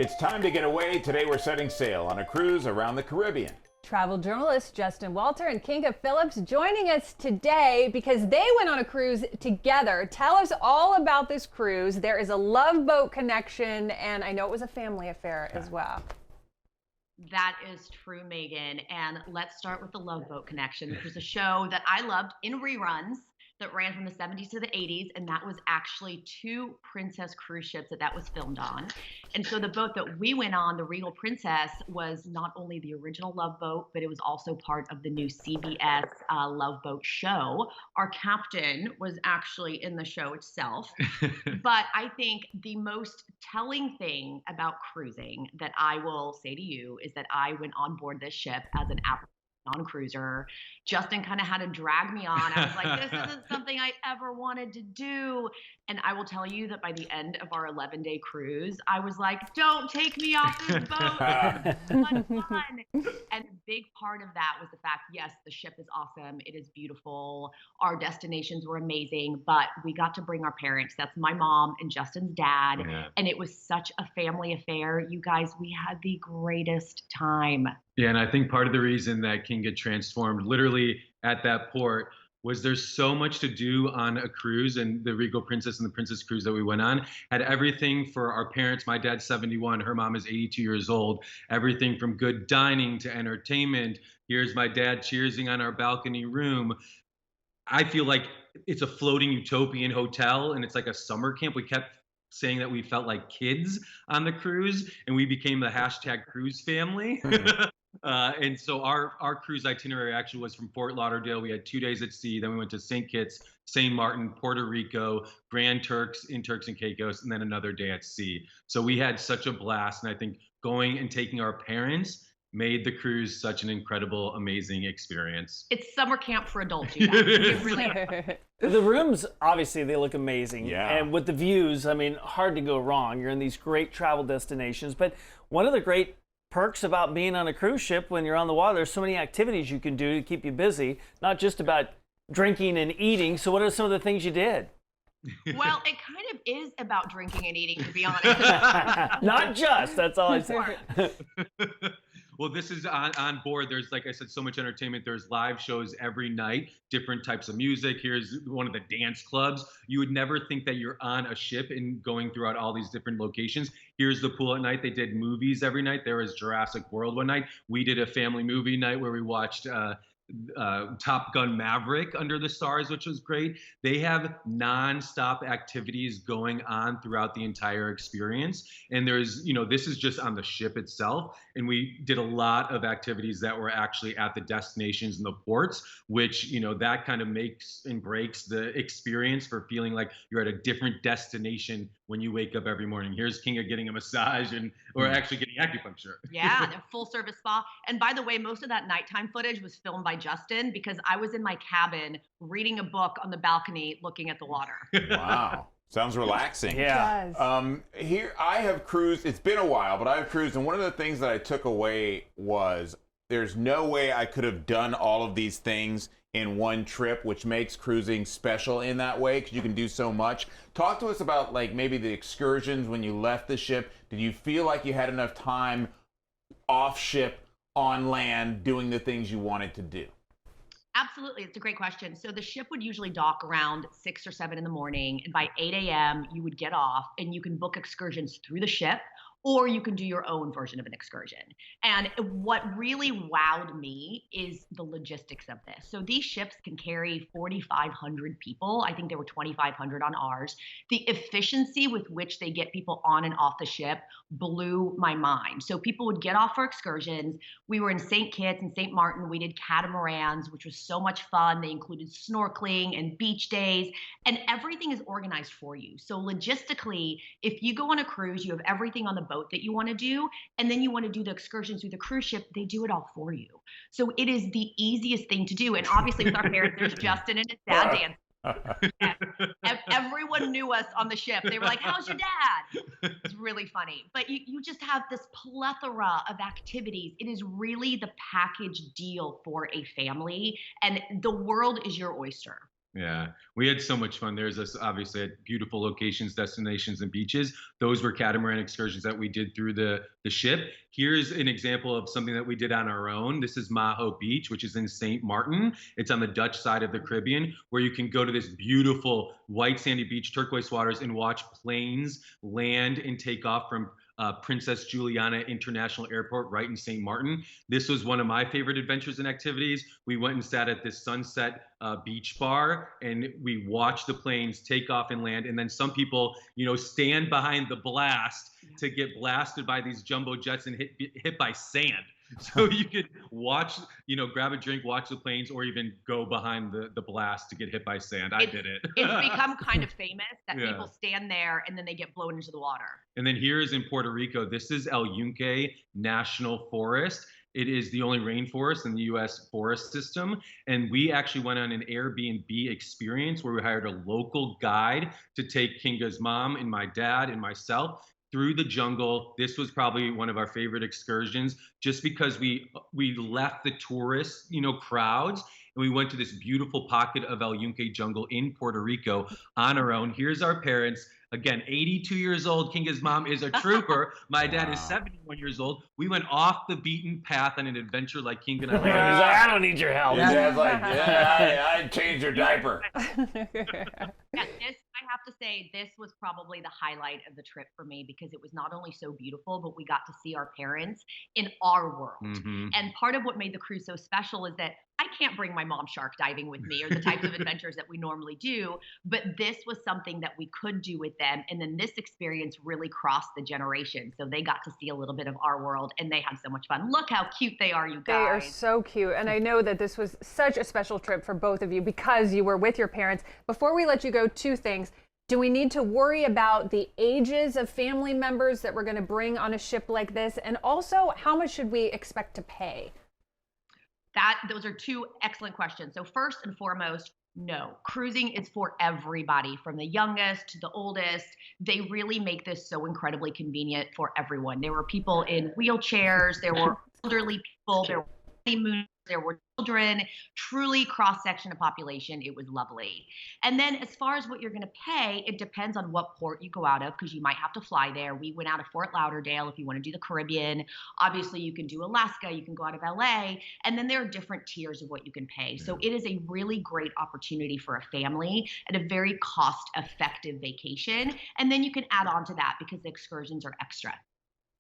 It's time to get away. Today we're setting sail on a cruise around the Caribbean. Travel journalists Justin Walter and Kinga Philipps joining us today because they went on a cruise together. Tell us all about this cruise. There is a love boat connection, and I know it was a family affair as well. That is true, Megan. And let's start with the Love Boat Connection, which was a show that I loved in reruns that ran from the 70s to the 80s. And that was actually two Princess cruise ships that was filmed on. And so the boat that we went on, the Regal Princess, was not only the original Love Boat, but it was also part of the new CBS Love Boat show. Our captain was actually in the show itself. But I think the most telling thing about cruising that I will say to you is that I went on board this ship as an non-cruiser. Justin kind of had to drag me on. I was like, this isn't something I ever wanted to do. And I will tell you that by the end of our 11-day cruise, I was like, don't take me off this boat. It's fun. And a big part of that was the fact, yes, the ship is awesome. It is beautiful. Our destinations were amazing, but we got to bring our parents. That's my mom and Justin's dad. Yeah. And it was such a family affair. You guys, we had the greatest time. Yeah, and I think part of the reason that Kinga transformed literally at that port was there's so much to do on a cruise, and the Regal Princess and the Princess cruise that we went on had everything for our parents. My dad's 71, her mom is 82 years old. Everything from good dining to entertainment. Here's my dad cheersing on our balcony room. I feel like it's a floating utopian hotel, and it's like a summer camp. We kept saying that we felt like kids on the cruise, and we became the hashtag cruise family. And so our cruise itinerary actually was from Fort Lauderdale. We had 2 days at sea. Then we went to St. Kitts, St. Martin, Puerto Rico, Grand Turks in Turks and Caicos, and then another day at sea. So we had such a blast. And I think going and taking our parents made the cruise such an incredible, amazing experience. It's summer camp for adults, you guys. It really is. The rooms, obviously, they look amazing. Yeah. And with the views, I mean, hard to go wrong. You're in these great travel destinations. But one of the great perks about being on a cruise ship when you're on the water, there's so many activities you can do to keep you busy, not just about drinking and eating. So what are some of the things you did? Well, it kind of is about drinking and eating, to be honest. Not just, that's all I said. Well, this is on board. There's, like I said, so much entertainment. There's live shows every night, different types of music. Here's one of the dance clubs. You would never think that you're on a ship and going throughout all these different locations. Here's the pool at night. They did movies every night. There was Jurassic World one night. We did a family movie night where we watched Top Gun Maverick under the stars, which was great. They have nonstop activities going on throughout the entire experience. And there's, this is just on the ship itself. And we did a lot of activities that were actually at the destinations and the ports, which, that kind of makes and breaks the experience for feeling like you're at a different destination when you wake up every morning. Here's Kinga getting a massage or actually getting acupuncture. Yeah, the full service spa. And by the way, most of that nighttime footage was filmed by Justin because I was in my cabin reading a book on the balcony looking at the water. Wow. Sounds relaxing. Yeah. Here I have cruised. It's been a while, but I've cruised, and one of the things that I took away was there's no way I could have done all of these things in one trip, which makes cruising special in that way because you can do so much. Talk to us about like maybe the excursions when you left the ship. Did you feel like you had enough time off ship, on land, doing the things you wanted to do? Absolutely. It's a great question. So the ship would usually dock around 6 or 7 in the morning. And by 8 a.m., you would get off and you can book excursions through the ship, or you can do your own version of an excursion. And what really wowed me is the logistics of this. So these ships can carry 4,500 people. I think there were 2,500 on ours. The efficiency with which they get people on and off the ship blew my mind. So people would get off for excursions. We were in St. Kitts and St. Martin. We did catamarans, which was so much fun. They included snorkeling and beach days, and everything is organized for you. So logistically, if you go on a cruise, you have everything on the boat that you want to do, and then you want to do the excursions through the cruise ship, they do it all for you. So it is the easiest thing to do. And obviously with our parents, there's Justin and his dad dance. Everyone knew us on the ship. They were like, how's your dad? It's really funny. But you just have this plethora of activities. It is really the package deal for a family, and the world is your oyster. Yeah, we had so much fun. There's us obviously at beautiful locations, destinations, and beaches. Those were catamaran excursions that we did through the ship. Here's an example of something that we did on our own. This is Maho Beach, which is in St. Martin. It's on the Dutch side of the Caribbean, where you can go to this beautiful white sandy beach, turquoise waters, and watch planes land and take off from Princess Juliana International Airport right in St. Martin. This was one of my favorite adventures and activities. We went and sat at this sunset beach bar, and we watched the planes take off and land. And then some people, stand behind the blast to get blasted by these jumbo jets and hit by sand. So you could watch, grab a drink, watch the planes, or even go behind the blast to get hit by sand. I did it. It's become kind of famous that people stand there and then they get blown into the water. And then here's in Puerto Rico, this is El Yunque National Forest. It is the only rainforest in the U.S. forest system. And we actually went on an Airbnb experience where we hired a local guide to take Kinga's mom and my dad and myself through the jungle. This was probably one of our favorite excursions, just because we left the tourist, crowds, and we went to this beautiful pocket of El Yunque jungle in Puerto Rico on our own. Here's our parents. Again, 82 years old. Kinga's mom is a trooper. My dad is 71 years old. We went off the beaten path on an adventure like Kinga and I. He's like, I don't need your help. Your dad's like, I'd change your diaper. Yeah, I have to say, this was probably the highlight of the trip for me, because it was not only so beautiful, but we got to see our parents in our world. Mm-hmm. And part of what made the cruise so special is that I can't bring my mom shark diving with me, or the types of adventures that we normally do, but this was something that we could do with them. And then this experience really crossed the generation. So they got to see a little bit of our world, and they had so much fun. Look how cute they are, you guys. They are so cute. And I know that this was such a special trip for both of you because you were with your parents. Before we let you go, two things. Do we need to worry about the ages of family members that we're going to bring on a ship like this? And also, how much should we expect to pay? Those are two excellent questions. So first and foremost, no, cruising is for everybody, from the youngest to the oldest. They really make this so incredibly convenient for everyone. There were people in wheelchairs, there were elderly people, there were honeymooners, there were children, truly cross-section of population. It was lovely. And then as far as what you're going to pay, it depends on what port you go out of, because you might have to fly there. We went out of Fort Lauderdale if you want to do the Caribbean. Obviously, you can do Alaska, you can go out of LA, and then there are different tiers of what you can pay. So it is a really great opportunity for a family and a very cost-effective vacation. And then you can add on to that because the excursions are extra.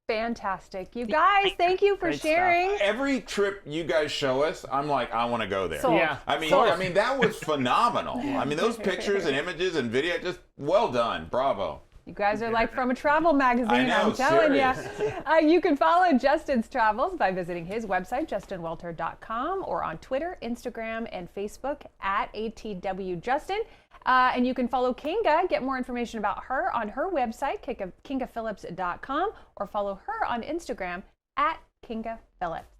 Fantastic. You guys, thank you for Great sharing. Every trip you guys show us, I'm like, I want to go there. Sold. Yeah. I mean, that was phenomenal. I mean, those pictures and images and video, just well done. Bravo. You guys are like from a travel magazine, I know, I'm telling serious. you. You can follow Justin's travels by visiting his website, justinwelter.com, or on Twitter, Instagram, and Facebook at ATWJustin. And you can follow Kinga, get more information about her on her website, kingaphilipps.com, or follow her on Instagram at Kinga Philipps.